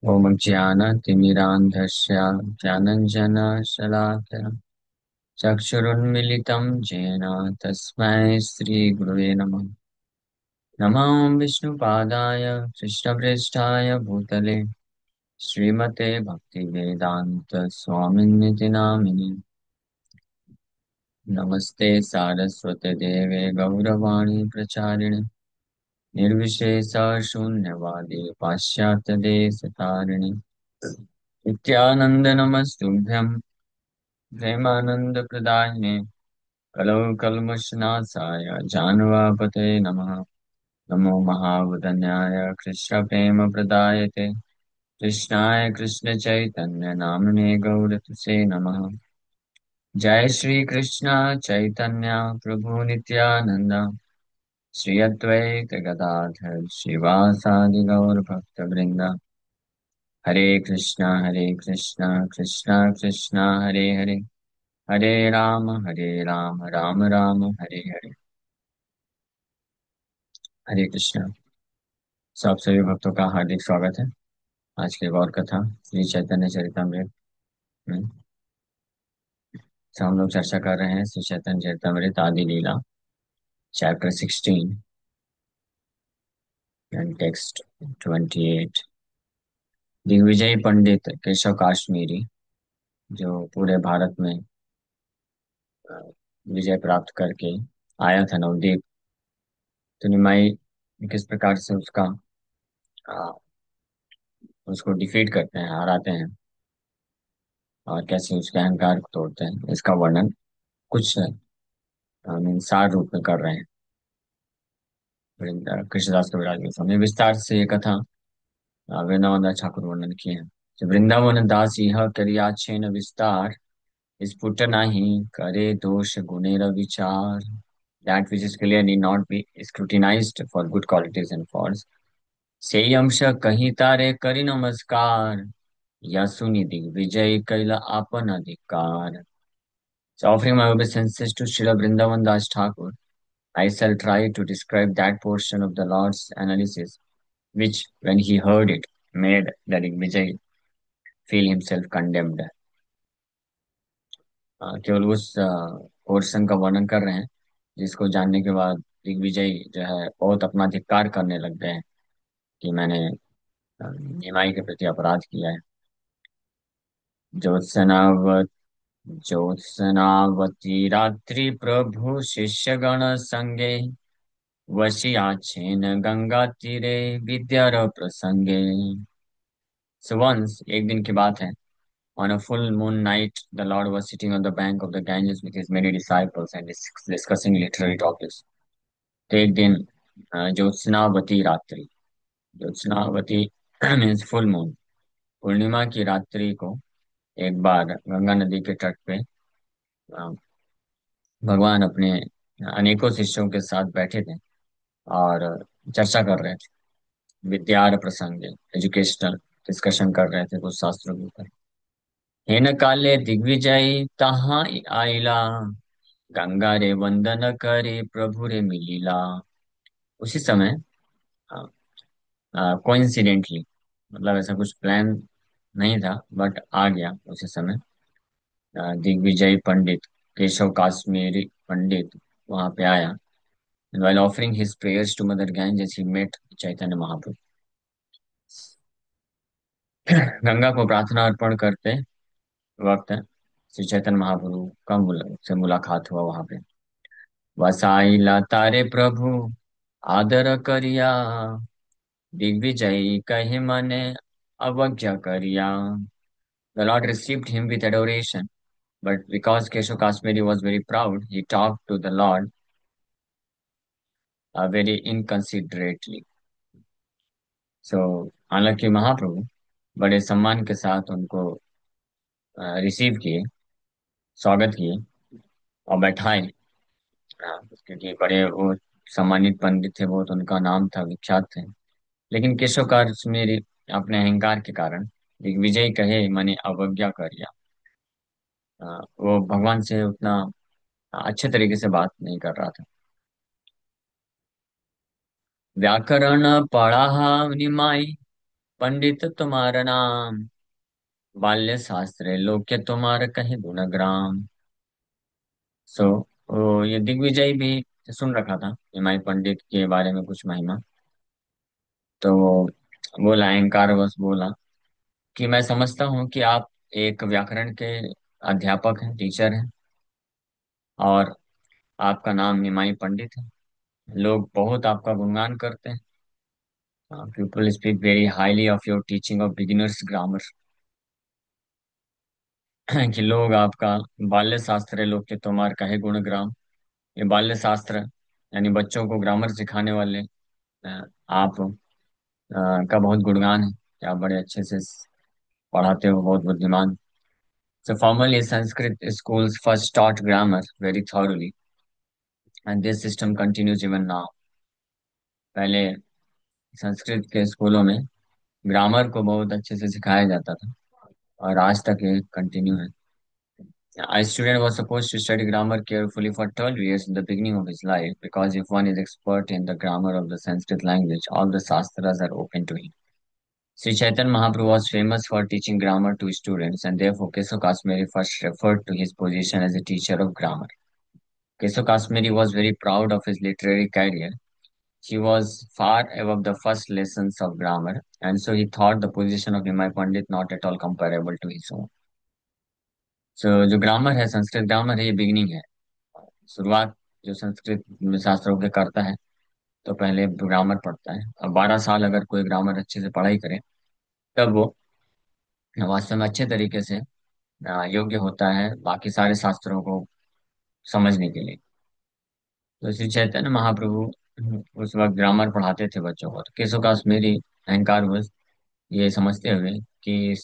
ॐ ज्ञानतिमिरान्धस्य ज्ञानञ्जनशलाकया चक्षुरुन्मिलितं येन तस्मै श्रीगुरुवे नमः। नमो विष्णुपादाय कृष्णप्रेष्ठाय भूतले श्रीमते भक्तिवेदान्त स्वामिन्निति नामिने। नमस्ते सारस्वते देवे गौरवाणी प्रचारिणे निर्विशेष शून्यवादी पाश्चात्यदेशतारिणे नित्यानन्द नमस्तुभ्यं प्रेमानन्दप्रदायिने कलौ कल्मषनाशाय जानवापते नमः। नमो महावदन्याय कृष्णप्रेमप्रदायते कृष्णाय कृष्णचैतन्य नाम्ने गौरतुसे नमः। जय श्री कृष्ण चैतन्य प्रभु नित्यानंद श्री अद्वैत गदाधर श्रीवासादि गौर भक्तवृंद। हरे कृष्णा कृष्णा कृष्णा हरे हरे हरे राम राम राम हरे हरे। हरे कृष्णा। सब सभी भक्तों का हार्दिक स्वागत है आज की गौर कथा श्री चैतन्य चरितमृत में। हम लोग चर्चा कर रहे हैं श्री चैतन्य चरितमृत आदि लीला chapter 16 and text 28। Digvijay Pandit Keshav Kashmiri जो पूरे भारत में अ, विजय प्राप्त करके आया था नवदीप, तो निमाई किस प्रकार से उसको डिफीट करते हैं, हराते हैं, और कैसे उसके अहंकार को तोड़ते हैं, इसका वर्णन कुछ सार रूप में कर रहे हैं कृष्णदास कविराज गोस्वामी। विस्तार से ये कथा वृंदावन दास ठाकुर वर्णन किए हैं। तो वृंदावन दास यह करिया छेन विस्तार स्फुट नाही करे दोष गुणेर विचार। That which is clear need not be scrutinized for good qualities and faults. सेई अंश कही तारे करी नमस्कार या सुनि दिग्विजय कैला आपन अधिकार। So offering my obeisances to Srila Vrindavan Das Thakur, I shall try to describe that portion of the Lord's analysis which, when he heard it, made the Digvijay feel himself condemned. केवल उस portion का वर्णन कर रहे हैं जिसको जानने के बाद दिग्विजय जो है बहुत अपना धिक्कार करने लग गए हैं कि मैंने निमाई के प्रति अपराध किया है। ज्योत्सनावत ज्योत्सनावती रात्रि प्रभु शिष्यगण संगे वशियाछेन गंगा तीरे विद्यार प्रसंगे। So once, एक दिन की बात है, on a full moon night, the Lord was sitting on the bank of the Ganges with his many disciples and discussing literary topics. तो एक दिन ज्योत्सनावती रात्रि, ज्योत्सनावती मीन्स फुल मून, पूर्णिमा की रात्रि को एक बार गंगा नदी के तट पे अ, भगवान अपने अनेकों शिष्यों के साथ बैठे थे और चर्चा कर रहे थे। विद्यार प्रसंग, एजुकेशनल डिस्कशन कर रहे थे कुछ शास्त्रों के ऊपर। हेन काले दिग्विजय तहाँ आइला गंगा रे वंदन करे प्रभु रे मिलिला। उसी समय कोइंसिडेंटली, मतलब ऐसा कुछ प्लान नहीं था, बट आ गया उसी समय दिग्विजय पंडित केशव काश्मीरी पंडित वहां पे आया। And while offering his prayers to Mother Ganges, he met Chaitanya Mahaprabhu. Ganga को प्रार्थना अर्पण करते वक्त श्री चैतन्य महाप्रभु का से मुलाकात हुआ वहां पे। वसाइला तारे प्रभु आदर करिया दिग्विजय कहे मने अवज्ञा करिया। The Lord received him with adoration, but because Keshav Kashmiri was very proud, he talked to the Lord very inconsiderately. So, हालांकि महाप्रभु बड़े सम्मान के साथ उनको रिसीव किए, स्वागत किए और बैठाए। क्योंकि बड़े वो सम्मानित पंडित थे, बहुत उनका नाम था, विख्यात थे। लेकिन केशव कश्मीरी अपने अहंकार के कारण दिग्विजय कहे मैंने अवज्ञा कर लिया। वो भगवान से उतना अच्छे तरीके से बात नहीं कर रहा था। व्याकरण पढ़ा निमाई पंडित तुम्हारा नाम, बाल्य शास्त्र लोक्य तुम्हारे कहीं गुणग्राम। सो ये दिग्विजय भी सुन रखा था निमाई पंडित के बारे में कुछ महिमा। तो बोला, अहंकार बस बोला कि मैं समझता हूँ कि आप एक व्याकरण के अध्यापक हैं, टीचर हैं, और आपका नाम निमाई पंडित है। लोग बहुत आपका गुणगान करते हैं। People speak very highly of your teaching of beginners grammar. कि लोग आपका बाल्य शास्त्र लोग के तुम्हार कहे गुणग्राम। ये बाल्य शास्त्र यानी बच्चों को ग्रामर सिखाने वाले आप का बहुत गुणगान है कि आप बड़े अच्छे से पढ़ाते हो, बहुत बुद्धिमान। So formally, Sanskrit schools first taught grammar very thoroughly, and this system continues even now. पहले संस्कृत के स्कूलों में ग्रामर को बहुत अच्छे से सिखाया जाता था, और आज तक ये कंटिन्यू है। A student was supposed to study grammar carefully for 12 years in the beginning of his life, because if one is expert in the grammar of the Sanskrit language, all the sastras are open to him. Sri Chaitanya Mahaprabhu was famous for teaching grammar to students, and therefore Keso Kasmiri first referred to his position as a teacher of grammar. Keso Kasmiri was very proud of his literary career. He was far above the first lessons of grammar, and so he thought the position of Nimai Pandit not at all comparable to his own. जो grammar है, Sanskrit grammar है, ये beginning है, शुरुआत जो संस्कृत में शास्त्रों के करता है। तो पहले ग्रामर पढ़ता है, और 12 साल अगर कोई ग्रामर अच्छे से पढ़ाई करे, तब वो वास्तव में अच्छे तरीके से योग्य होता है बाकी सारे शास्त्रों को समझने के लिए। तो श्री चैतन्य महाप्रभु उस वक्त ग्रामर पढ़ाते थे बच्चों को। तो केशव काश्मीरी अहंकार वश ये समझते हुए कि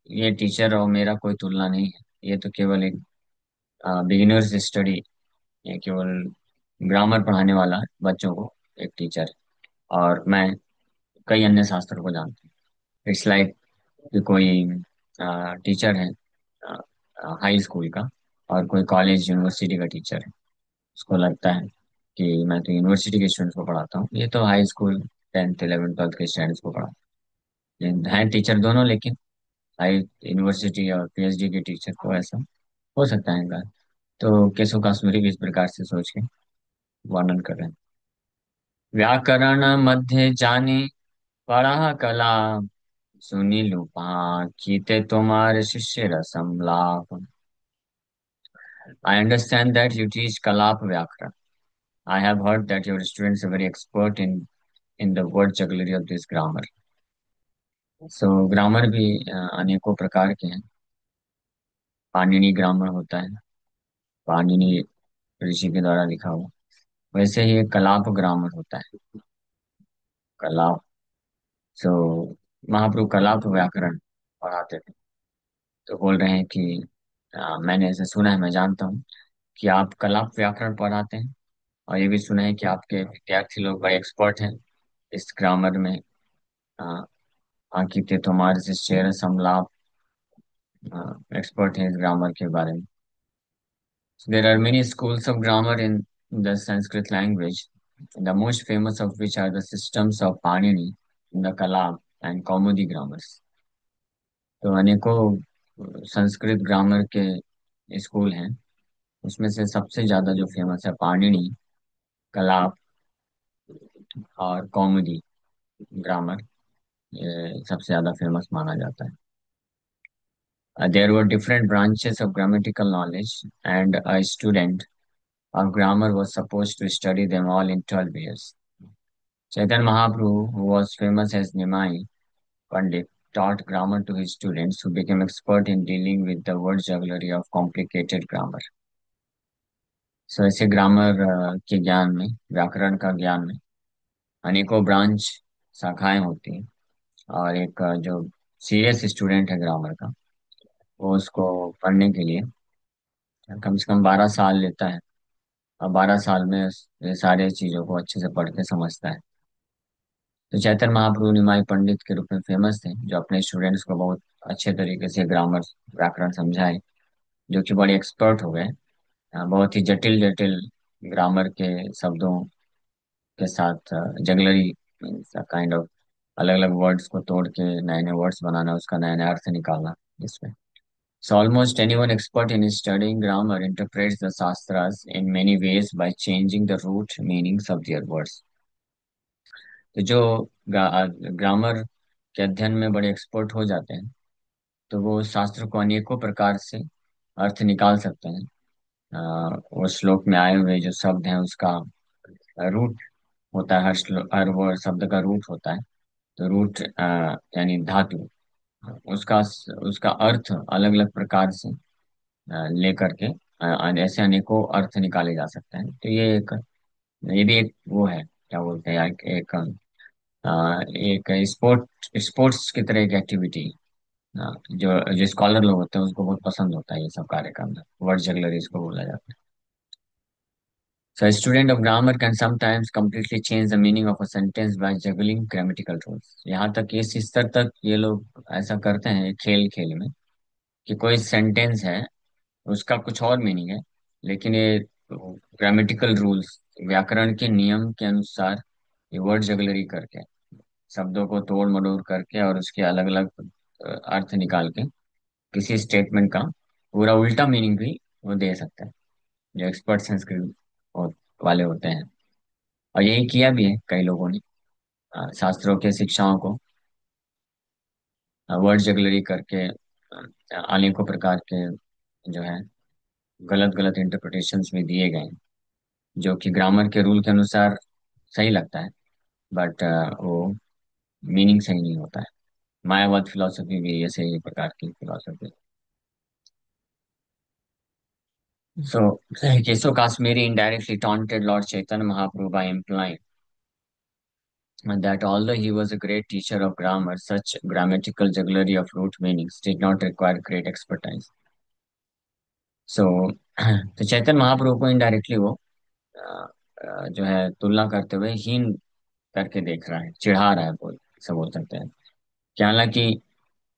ये टीचर और मेरा कोई तुलना नहीं है, ये तो केवल एक बिगिनर्स स्टडी, ये केवल ग्रामर पढ़ाने वाला बच्चों को एक टीचर है, और मैं कई अन्य शास्त्रों को जानता हूँ। इट्स लाइक कि कोई टीचर है हाई स्कूल का, और कोई कॉलेज यूनिवर्सिटी का टीचर है। उसको लगता है कि मैं तो यूनिवर्सिटी के स्टूडेंट्स को पढ़ाता हूँ, ये तो high school 10th 11th 12th के स्टूडेंट्स को पढ़ाता है। ये हैं टीचर दोनों, लेकिन हाई यूनिवर्सिटी और पीएचडी के टीचर को ऐसा हो सकता है इनका। तो केशव काश्मीरी भी इस प्रकार से सोच के वर्णन कर रहे हैं। व्याकरण मध्य जानी पढ़ा कला, सुनी लूपा कीते तुम्हारे शिष्य रसम लाभ। I understand that you teach Kalap Vyakran. I have heard that your students are very expert in the word jugglery of this grammar. Grammar भी अनेकों प्रकार के हैं। पाणिनि ग्रामर होता है, पाणिनि ऋषि के द्वारा लिखा हुआ। वैसे ही एक कलाप ग्रामर होता है, कलाप। सो महाप्रभु कलाप व्याकरण पढ़ाते थे। तो बोल रहे हैं कि मैंने ऐसे सुना है, मैं जानता हूँ कि आप कलाप व्याकरण पढ़ाते हैं, और ये भी सुना है कि आपके विद्यार्थी लोग बड़े एक्सपर्ट हैं इस ग्रामर में। अ, अंकित तुम्हारे से शेर समलाप एक्सपर्ट है इस ग्रामर के बारे में। So there are many schools of grammar in the Sanskrit language, the most famous of which are the systems of Panini, the Kalab and Kaumudi grammars. तो अनेकों संस्कृत ग्रामर के स्कूल हैं, उसमें से सबसे ज्यादा जो फेमस है पाणिनि, कलाप और कौमुदी ग्रामर, ये सबसे ज्यादा फेमस माना जाता है। There were different branches of grammatical knowledge, and a student of grammar was supposed to study them all in 12 years. Chaitanya Mahaprabhu, who was famous as Nimai Pandit, taught grammar to his students, who became expert in dealing with the word jugglery of complicated grammar. ऐसे grammar के ज्ञान में, व्याकरण का ज्ञान में अनेकों branch, शाखाएं होती हैं, और एक जो सीरियस स्टूडेंट है ग्रामर का, वो उसको पढ़ने के लिए कम से कम 12 साल लेता है, और 12 साल में ये सारे चीजों को अच्छे से पढ़ के समझता है। तो चैतन्य महाप्रभु निमाई पंडित के रूप में फेमस थे, जो अपने स्टूडेंट्स को बहुत अच्छे तरीके से ग्रामर, व्याकरण समझाए, जो कि बड़े एक्सपर्ट हो गए। बहुत ही जटिल जटिल ग्रामर के शब्दों के साथ जगलरी मीन्स काइंड ऑफ अलग अलग वर्ड्स को तोड़ के नए नए वर्ड्स बनाना, उसका नया नया अर्थ निकालना इसमें. So almost anyone expert in studying grammar interprets the Shastras in many ways by changing the root meanings of their words. तो जो ग्रामर के अध्ययन में बड़े एक्सपर्ट हो जाते हैं, तो वो शास्त्र को अनेकों प्रकार से अर्थ निकाल सकते हैं. वो श्लोक में आए हुए जो शब्द हैं उसका रूट होता है, हर वो शब्द का रूट होता है. तो रूट यानी धातु, उसका उसका अर्थ अलग अलग प्रकार से लेकर के ऐसे अनेकों अर्थ निकाले जा सकते हैं. तो ये भी एक वो है, क्या बोलते हैं, एक स्पोर्ट्स की तरह एक एक्टिविटी. जो जो स्कॉलर लोग होते हैं उसको बहुत पसंद होता है ये सब कार्य करना. वर्ड जगलरी इसको बोला जाता है. So a student of grammar can sometimes completely change the meaning of a sentence by juggling grammatical rules. यहाँ तक इस स्तर तक ये लोग ऐसा करते हैं खेल खेल में, कि कोई सेंटेंस है उसका कुछ और मीनिंग है, लेकिन ये ग्रामेटिकल रूल्स, व्याकरण के नियम के अनुसार ये वर्ड जगलरी करके, शब्दों को तोड़ मरोड़ करके और उसके अलग अलग अर्थ निकाल के किसी स्टेटमेंट का पूरा उल्टा मीनिंग भी वो दे सकता है, जो एक्सपर्ट संस्कृत वाले होते हैं. और यही किया भी है कई लोगों ने. शास्त्रों के शिक्षाओं को वर्ड जगलरी करके अनेकों प्रकार के जो है गलत गलत इंटरप्रिटेशंस भी दिए गए हैं, जो कि ग्रामर के रूल के अनुसार सही लगता है, बट वो मीनिंग सही नहीं होता है. मायावाद फिलॉसफी भी ऐसे ही प्रकार की philosophy. So, Keso Kashmiri indirectly taunted Lord Chaitanya Mahaprabhu by implying that although he was a great teacher of grammar, such grammatical jugglery of root meanings did not require great expertise. So, तो चैतन्य महाप्रभु को indirectly वो जो है तुलना करते हुए हीन करके देख रहा है, चिढ़ा रहा है, सब बोल सकते हैं. कि हालांकि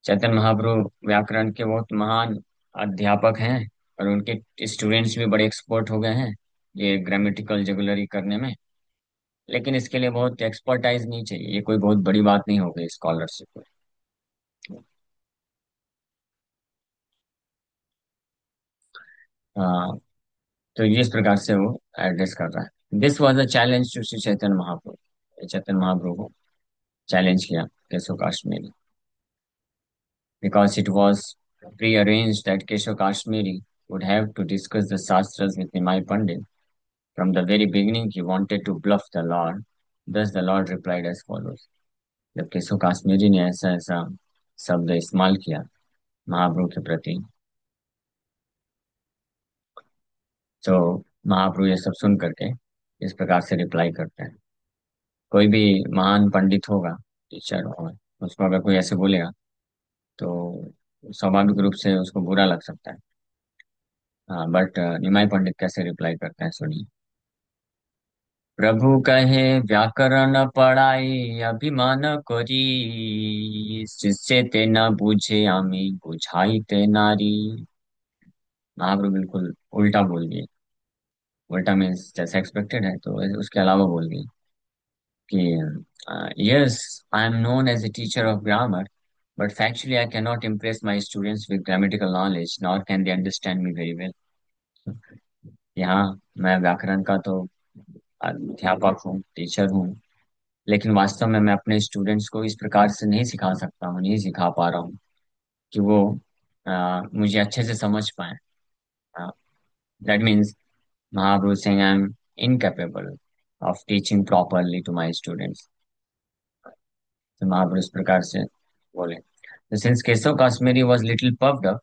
चैतन्य महाप्रभु व्याकरण के बहुत महान अध्यापक हैं, और उनके स्टूडेंट्स भी बड़े एक्सपर्ट हो गए हैं ये ग्रामेटिकल जुगलरी करने में, लेकिन इसके लिए बहुत एक्सपर्टाइज नहीं चाहिए, ये कोई बहुत बड़ी बात नहीं हो गई स्कॉलरशिप में. हाँ, तो ये इस प्रकार से वो एड्रेस कर रहा है. This was a challenge to Shri Chaitanya Mahaprabhu. Chaitanya Mahaprabhu को चैलेंज किया Keshav Kashmiri, because it was prearranged that Keshav Kashmiri would have to discuss the Shastras with Nimai Pandit. From the very beginning, he wanted to bluff the Lord. Thus, the Lord replied as follows. जब केशव काश्मीरी ने ऐसा ऐसा शब्द इस्तेमाल किया महाप्रभु के प्रति, तो महाप्रभु ये सब सुन करके इस प्रकार से रिप्लाई करते हैं. कोई भी महान पंडित होगा, टीचर होगा, उसको अगर कोई ऐसे बोलेगा तो स्वाभाविक रूप से उसको बुरा लग सकता है. हाँ, बट निमाई पंडित कैसे रिप्लाई करते हैं सुनिए. प्रभु कहे व्याकरण पढ़ाई अभिमान करी, शिष्य ते न बुझे आमी बुझाइते नारी. महाप्रभु बिल्कुल उल्टा बोल दिए. उल्टा मीन्स जैसा एक्सपेक्टेड है तो उसके अलावा बोल दिए कि yes, I am known as a teacher of grammar, but factually I can not impress my students with grammatical knowledge nor can they understand me very well. यहाँ मैं व्याकरण का तो अध्यापक हूँ, टीचर हूँ, लेकिन वास्तव में मैं अपने स्टूडेंट्स को इस प्रकार से नहीं सिखा सकता हूँ, नहीं सिखा पा रहा हूँ कि वो मुझे अच्छे से समझ पाए. That means Mahaprabhu Singh I am incapable of teaching properly to my students. तो महाप्रभु इस प्रकार से बोले. So since Keshav Kashmiri was little puffed up,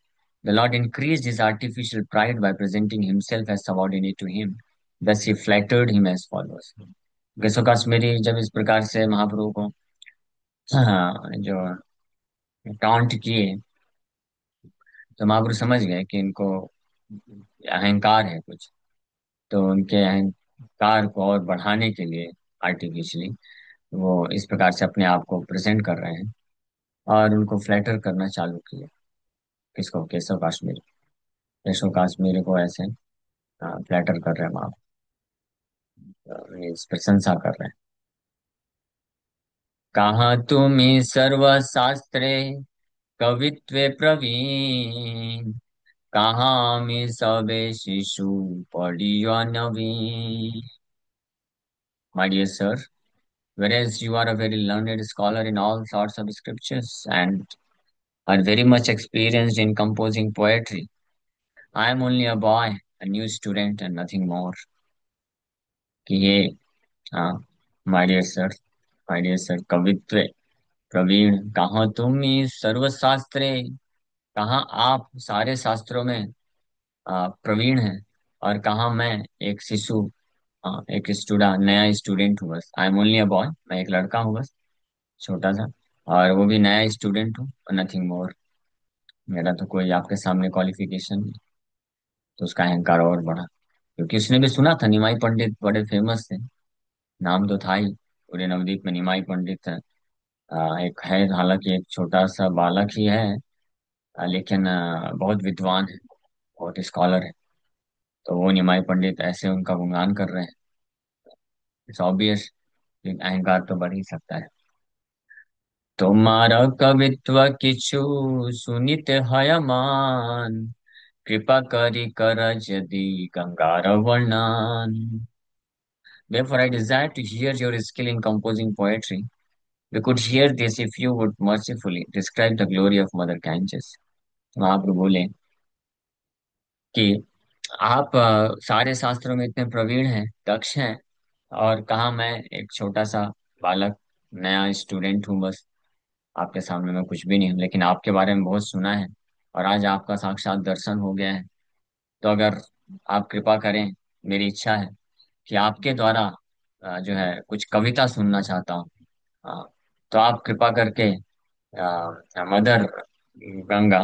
the Lord increased his artificial pride by presenting himself as subordinate to him. Thus he flattered him as follows. Keshav Kashmiri जब इस प्रकार से महाप्रभु को जो टॉन्ट किए, तो महाप्रभु समझ गए कि इनको अहंकार है कुछ. तो उनके अहंकार को और बढ़ाने के लिए आर्टिफिशियली वो इस प्रकार से अपने आप को प्रेजेंट कर रहे हैं, और उनको फ्लैटर करना चालू किया. किसको? केशव कश्मीरी. केशव कश्मीरी को ऐसे फ्लैटर कर रहे हैं महाप्रभु, इस प्रशंसा कर रहे हैं. कहाँ तुमी सर्वशास्त्रे कवित्वे प्रवीण, कहाँ मी सबे शिशु पढ़ियो नवीन. My dear sir, whereas you are a very learned scholar in all sorts of scriptures and are very much experienced in composing poetry, I am only a boy, a new student and nothing more. कि ये हाँ, my dear sir कवित्व Praveen, कहाँ तुम इस सर्वशास्त्रे, कहाँ आप सारे शास्त्रों में प्रवीण हैं, और कहाँ मैं एक शिशु, एक नया स्टूडेंट हूँ. बस I am only a boy, मैं एक लड़का हूँ बस, छोटा सा, और वो भी नया स्टूडेंट हूँ, नथिंग मोर. मेरा तो कोई आपके सामने क्वालिफिकेशन नहीं. तो उसका अहंकार और बढ़ा, क्योंकि उसने भी सुना था निमाई पंडित बड़े फेमस थे. नाम तो था ही, पूरे नवदीप में निमाई पंडित है. एक है, हालांकि एक छोटा सा बालक ही है, लेकिन बहुत विद्वान है, बहुत स्कॉलर है. तो वो निमाई पंडित ऐसे उनका गुणगान कर रहे हैं. इट्स ऑब्वियस, अहंकार तो बढ़ ही सकता है. तुम्हारा कवित्व किछु सुनित हयमान, कृपा करी कर यदि गंगार वर्णन. Therefore, I desire to hear your skill in composing poetry. We could hear this if you would mercifully describe the glory of Mother Ganges. महाप्रभु बोले कि आप सारे शास्त्रों में इतने प्रवीण हैं, दक्ष हैं, और कहा मैं एक छोटा सा बालक, नया स्टूडेंट हूँ बस. आपके सामने मैं कुछ भी नहीं हूँ, लेकिन आपके बारे में बहुत सुना है, और आज आपका साक्षात दर्शन हो गया है. तो अगर आप कृपा करें, मेरी इच्छा है कि आपके द्वारा जो है कुछ कविता सुनना चाहता हूँ. अ, तो आप कृपा करके मदर गंगा,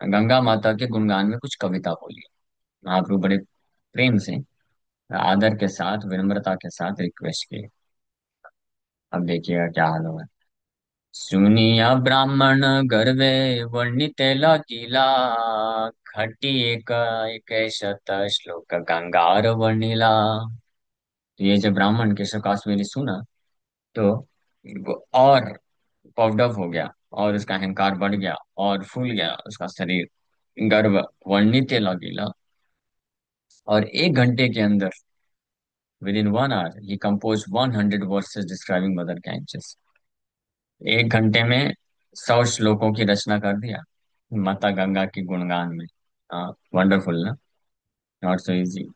गंगा माता के गुणगान में कुछ कविता बोलिए. महाप्रभु बड़े प्रेम से, आदर के साथ, विनम्रता के साथ रिक्वेस्ट किए. अब देखिएगा क्या हाल होगा. सुनिया ब्राह्मण गर्वे वर्णित लकीला, खट्टी एक एक शत श्लोक गंगार वर्णिला. तो ये जब ब्राह्मण केशव काश्मीरी सुना, तो वो और पफ्ड अप हो गया, और उसका अहंकार बढ़ गया, और फूल गया उसका शरीर, गर्व वर्णित लगीला. और 1 घंटे के अंदर, within 1 hour, he compose 100 verses describing mother Ganges. 1 घंटे में 100 श्लोकों की रचना कर दिया माता गंगा के गुणगान में. हाँ, वंडरफुल ना. Not so easy.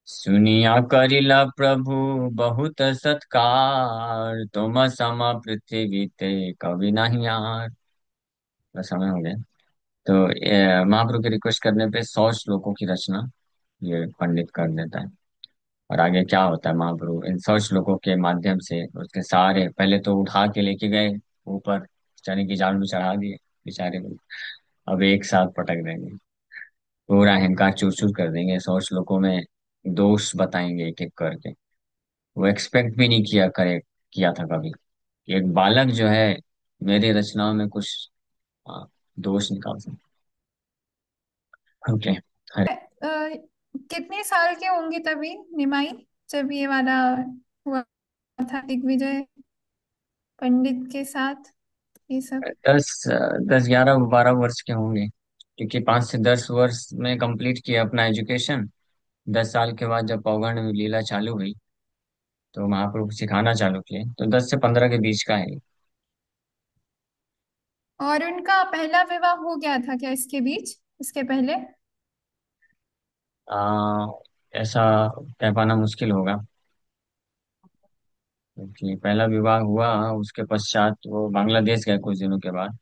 सुनिया करिला प्रभु बहुत सत्कार, तुम सम पृथ्वी ते कवि नहीं यार. बस समय हो गया. तो महाप्रभु के रिक्वेस्ट करने पे 100 श्लोकों की रचना ये पंडित कर देता है. और आगे क्या होता है, महाप्रभु इन 100 श्लोकों के माध्यम से उसके सारे, पहले तो उठा के लेके गए ऊपर, चने की झाड़ में चढ़ा दिए बेचारे को. अब एक साथ पटक देंगे, पूरा अहंकार चूर चूर कर देंगे. 100 श्लोकों में दोष बताएंगे एक एक करके. वो एक्सपेक्ट भी नहीं किया था कभी कि एक बालक जो है मेरी रचनाओं में कुछ हाँ, दोष निकाल सकते. ओके. कितने साल के होंगे तभी निमाई, जब ये वाला हुआ था दिग्विजय पंडित के साथ ये सब? 10 11 12 वर्ष के होंगे, क्योंकि 5 से 10 वर्ष में कंप्लीट किया अपना एजुकेशन. 10 साल के बाद जब पौगंड लीला चालू हुई, तो महाप्रभु सिखाना चालू किए, तो 10 से 15 के बीच का है. और उनका पहला विवाह हो गया था क्या इसके बीच, इसके पहले? आ, ऐसा कह पाना मुश्किल होगा, क्योंकि पहला विवाह हुआ, उसके पश्चात वो बांग्लादेश गए कुछ दिनों के बाद.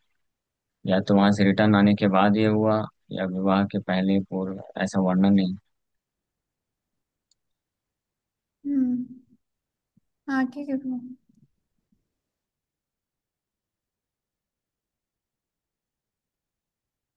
या तो वहां से रिटर्न आने के बाद ये हुआ, या विवाह के पहले पूर्व, ऐसा वर्णन नहीं. हम्म। हाँ ठीक है।